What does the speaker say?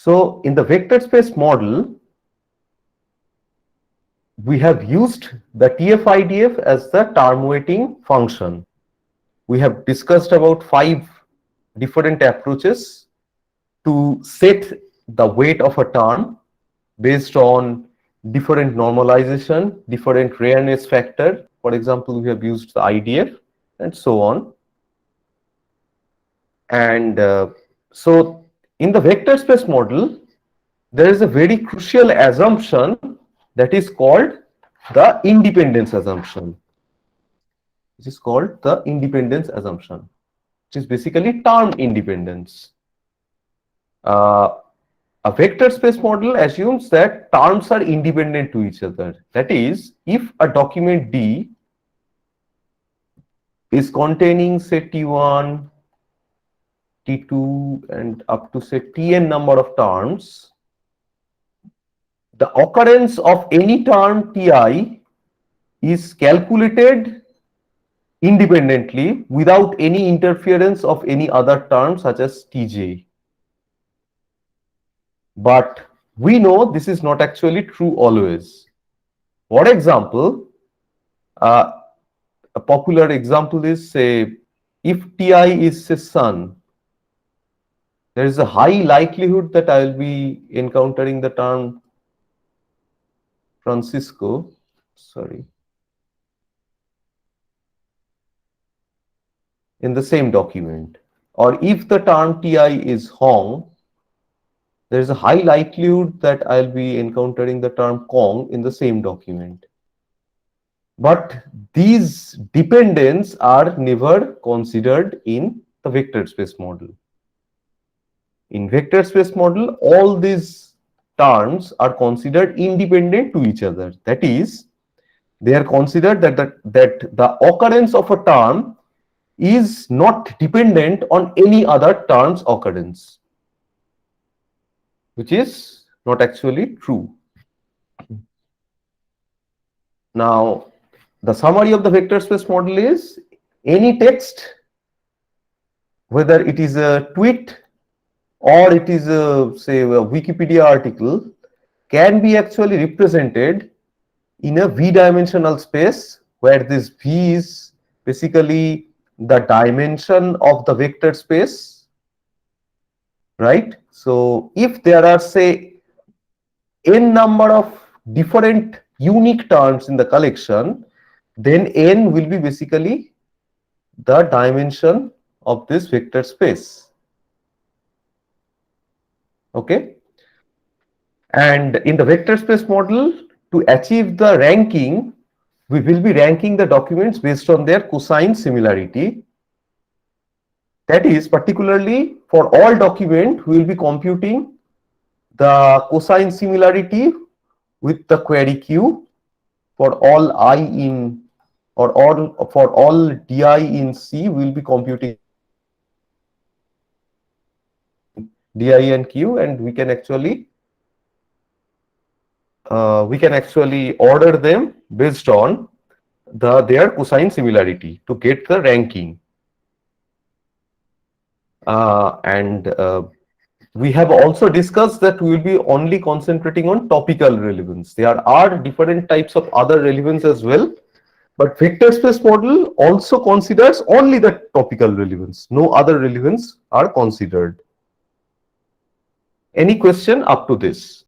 So in the vector space model, we have used the TF-IDF as the term weighting function. We have discussed about 5 different approaches to set the weight of a term based on different normalization, different rareness factor. For example, we have used the IDF and so on. And so in the vector space model, there is a very crucial assumption that is called the independence assumption. Which is called the independence assumption, which is basically term independence. A vector space model assumes that terms are independent to each other. That is, if a document D is containing say T1, T2 and up to say Tn number of terms, the occurrence of any term Ti is calculated independently without any interference of any other term such as Tj. But we know this is not actually true always. For example, a popular example is say if Ti is say sun, there is a high likelihood that I will be encountering the term Francisco, in the same document. Or if the term Ti is Hong, there is a high likelihood that I'll be encountering the term Kong in the same document. But these dependents are never considered in the vector space model. In vector space model, all these terms are considered independent to each other. That is, they are considered that the occurrence of a term is not dependent on any other term's occurrence, which is not actually true. Now, the summary of the vector space model is any text, whether it is a tweet or it is a say a Wikipedia article, can be actually represented in a V-dimensional space where this V is basically the dimension of the vector space, right? So if there are say n number of different unique terms in the collection, then n will be basically the dimension of this vector space. Okay, and in the vector space model, to achieve the ranking, we will be ranking the documents based on their cosine similarity. That is, particularly for all document, we will be computing the cosine similarity with the query Q for all I in or all for all di in C. We will be computing di and Q, and we can actually order them based on their cosine similarity to get the ranking. We have also discussed that we will be only concentrating on topical relevance. There are different types of other relevance as well, but vector space model also considers only the topical relevance. No other relevance are considered. Any question up to this?